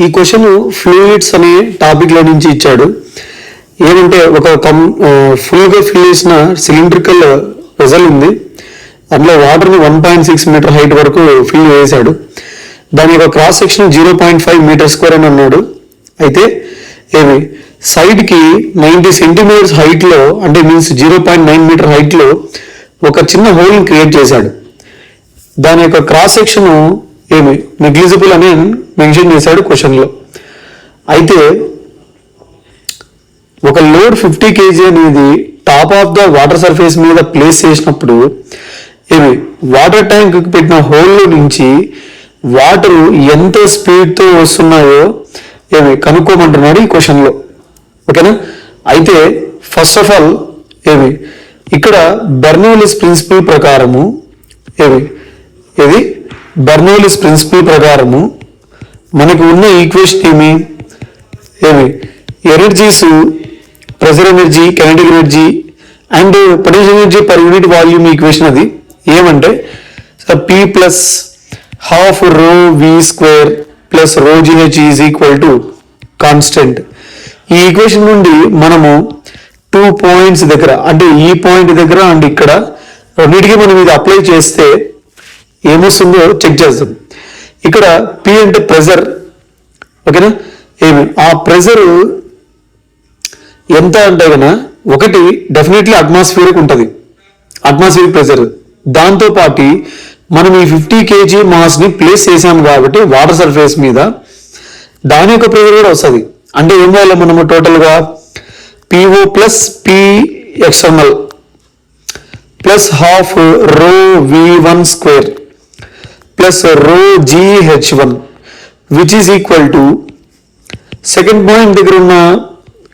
ఈ question fluids అనే topic లో నుంచి ఇచ్చాడు. ఏమంటే ఒక ఫుల్ గా ఫిల్ చేసిన సిలిండ్రికల్ వెజల్ ఉంది, అందులో వాటర్ ని 1.6 మీటర్ హైట్ వరకు ఫిల్ చేశాడు. దాని యొక్క క్రాస్ సెక్షన్ 0.5 మీటర్ స్క్వేర్ అని అన్నాడు. అయితే ఏమి సైడ్ కి 90 సెంటీమీటర్స్ హైట్ లో, అంటే మీన్స్ 0.9 మీటర్ హైట్ లో ఒక చిన్న హోల్ క్రియేట్ చేశాడు. దాని యొక్క క్రాస్ సెక్షన్ ఏమి నెగ్లిజిబుల్ అని మెన్షన్ చేశాడు క్వశ్చన్ లో. అయితే ఒక లోడ్ 50 kg అనేది top of the water surface మీద ప్లేస్ చేసినప్పుడు ఏమి వాటర్ ట్యాంక్ పెట్టిన హోల్లో నుంచి వాటర్ ఎంత స్పీడ్ తో వస్తున్నాయో ఏమి కనుక్కోమంటున్నాడు ఈ క్వశ్చన్ లో. ఓకేనా? అయితే ఫస్ట్ ఆఫ్ ఆల్ ఏమి ఇక్కడ బెర్నౌల్లీస్ ప్రిన్సిపల్ ప్రకారము బెర్నౌల్లీస్ ప్రిన్సిపల్ ప్రకారము మనకు ఉన్న ఈక్వేషన్ ఏమి energies, pressure energy, kinetic energy and potential energy per unit volume equation. అది ఏమంటే P ప్లస్ హాఫ్ రో వి స్క్వేర్ ప్లస్ రో GH is equal to constant. ఈ ఈక్వేషన్ నుండి మనము 2 పాయింట్స్ దగ్గర, అంటే ఈ పాయింట్ దగ్గర అండ్ ఇక్కడ రెండింటికి మనం ఇది అప్లై చేస్తే ఏమొస్తుందో చెక్ చేద్దాం. ఇక్కడ P అంటే ప్రెజర్. ఓకేనా? ఆ ప్రెజర్ ఎంత అంటే కన్నా ఒకటి డెఫినెట్లీ అట్మాస్ఫియరిక్ ఉంటుంది, అట్మాస్ఫియరిక్ ప్రెజర్. దాంతో పాటు మనం ఈ 50 kg మాస్ ని ప్లేస్ చేసాం కాబట్టి వాటర్ సర్ఫేస్ మీద దాని యొక్క ప్రెజర్ కూడా వస్తుంది. అంటే ఏం చేయాలి మనము టోటల్ గా PO plus P external plus half రో V1 స్క్వేర్ ప్లస్ రో GH1 which is equal to second point దగ్గర ఉన్న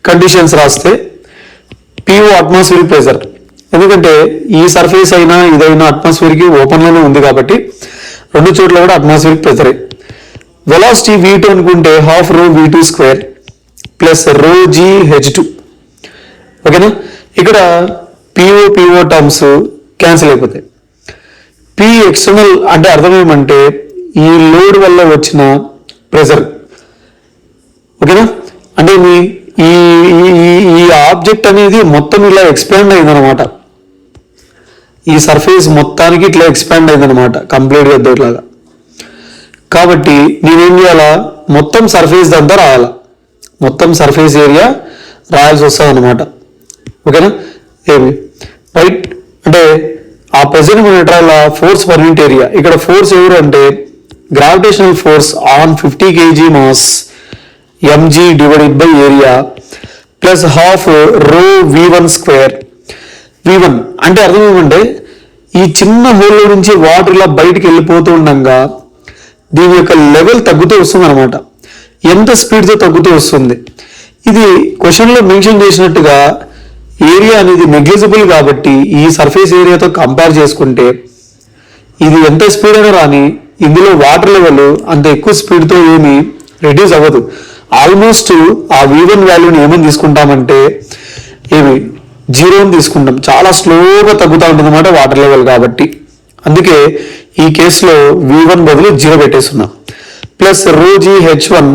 కండిషన్స్ రాస్తే PO అట్మాస్ఫియరిక్ ప్రెజర్. ఎందుకంటే ఈ సర్ఫేస్ అయినా ఇదైనా అట్మాస్ఫియర్కి ఓపెన్ లోనే ఉంది కాబట్టి రెండు చోట్ల కూడా అట్మాస్ఫియరిక్ ప్రెజరే. వెలాసిటీ V2 అనుకుంటే half rho V2 square plus రో GH2. ఓకేనా? ఇక్కడ PO టర్మ్స్ క్యాన్సిల్ అయిపోతాయి. P ఎక్స్టర్నల్ అంటే అర్థం ఏమంటే ఈ లోడ్ వల్ల వచ్చిన ప్రెజర్. ఓకేనా? అంటే ఈ ఆబ్జెక్ట్ అనేది మొత్తం ఇలా ఎక్స్పాండ్ అయిందనమాట. ఈ సర్ఫేస్ మొత్తానికి ఇట్లా ఎక్స్పాండ్ అయిందనమాట కంప్లీట్గా ఇట్లాగా. కాబట్టి నేనేం చేయాలా, మొత్తం సర్ఫేస్ అంతా రాయాలా, మొత్తం సర్ఫేస్ ఏరియా రాయాల్సి వస్తుంది అనమాట. ఓకేనా? రైట్. అంటే ఆ ప్రెజర్ మనం ఎట్లా ఫోర్స్ పర్ యూనిట్ ఏరియా. ఇక్కడ ఫోర్స్ ఎవరు అంటే gravitational force on 50 kg mass mg divided by area plus half రో V1 స్క్వేర్. V1 అంటే అర్థం ఏమంటే ఈ చిన్న హోల్లో నుంచి వాటర్ ఇలా బయటికి వెళ్ళిపోతూ ఉండగా దీని యొక్క లెవెల్ తగ్గుతూ వస్తుంది అనమాట. ఎంత స్పీడ్తో తగ్గుతూ వస్తుంది. ఇది క్వశ్చన్లో మెన్షన్ చేసినట్టుగా ఏరియా అనేది నెగ్లిజిబుల్ కాబట్టి ఈ సర్ఫేస్ ఏరియాతో కంపేర్ చేసుకుంటే ఇది ఎంత స్పీడ్ అయినా రాని ఇందులో వాటర్ లెవెల్ అంత ఎక్కువ స్పీడ్తో ఏమి రెడ్యూస్ అవ్వదు. ఆల్మోస్ట్ ఆ V1 వాల్యూని ఏమని తీసుకుంటామంటే జీరోని తీసుకుంటాం. చాలా స్లోగా తగ్గుతూ ఉంటుంది అన్నమాట వాటర్ లెవెల్ కాబట్టి. అందుకే ఈ కేసులో V1 బదులు 0 పెట్టేస్తున్నాం. ప్లస్ రో GH1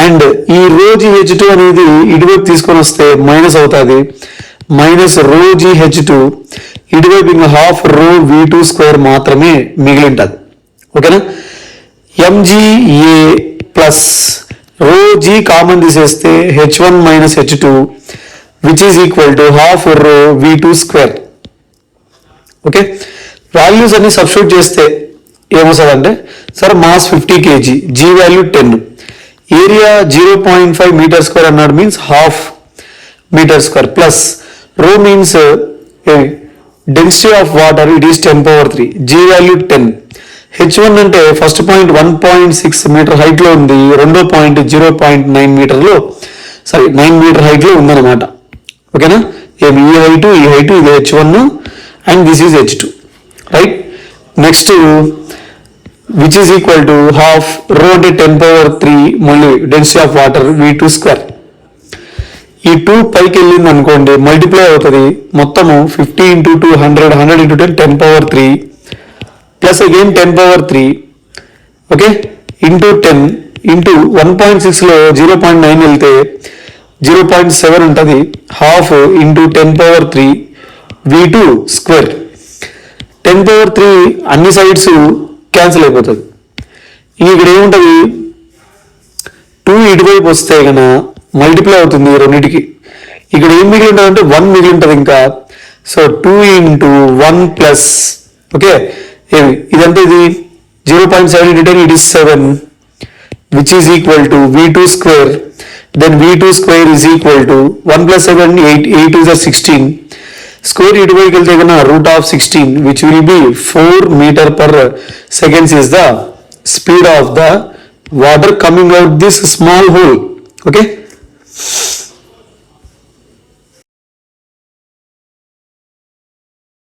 అండ్ ఈ రో GH2 అనేది ఇటువైపు తీసుకొని వస్తే మైనస్ అవుతుంది. మైనస్ రో GH2 ఇటువైపు ఇంకా హాఫ్ రో V2 స్క్వేర్ మాత్రమే మిగిలి ఉంటుంది. ఓకేనా? MgA plus rho G common తీసేస్తే H1 minus H2 which is equal to half rho V2 square. Okay, values అన్ని సబ్స్టిట్యూట్ చేస్తే ఏమొస్తుంది అంటే sir mass 50 kg, G value 10, area 0.5 metre square అన్నాడు, means half metre square plus rho means density of water it is 10⁻3, G value 10. H1 అంటే first point 1.6 metre height లో ఉంది, రెండో point 0.9 మీటర్లో 9 metre height లో ఉందన్నమాట. ఓకేనా? ఈ హైట్ ఇది H1 and this is H2. Right. Next which is equal to half రో అంటే 10⁻3 మళ్ళీ density of water V2 square. ఈ 2 పైకి వెళ్ళింది అనుకోండి మల్టిప్లై అవుతుంది మొత్తము 50 × 2 100, 100 × 10 10⁻3 plus again 10⁻3. Okay, into 10 into 1.6లో 0.9 వెళ్తే 0.7 ఉంటుంది. Half into 10^3 v2 square. 10^3 అన్ని సైడ్స్ క్యాన్సిల్ అయిపోతుంది. ఇక్కడ ఏముంటుంది, 2 ఇటువైపు వస్తే కనుక మల్టిప్లై అవుతుంది రెండింటికి. ఇక్కడ ఏం మిగిలి ఉంటుంది అంటే 1 మిగిలి ఉంటుంది ఇంకా. సో 2 ఇంటూ 1 ప్లస్ ఓకే ఇదంతా ఇది 0.7 into 10 it is 7 which is equal to v2 square. Then v2 square is equal to 1 plus 7 8 is a 16 square ఇటువైపు వెళ్తే కన్నా root of 16 which will be 4 meter per seconds is the speed of the water coming out this small hole. Okay.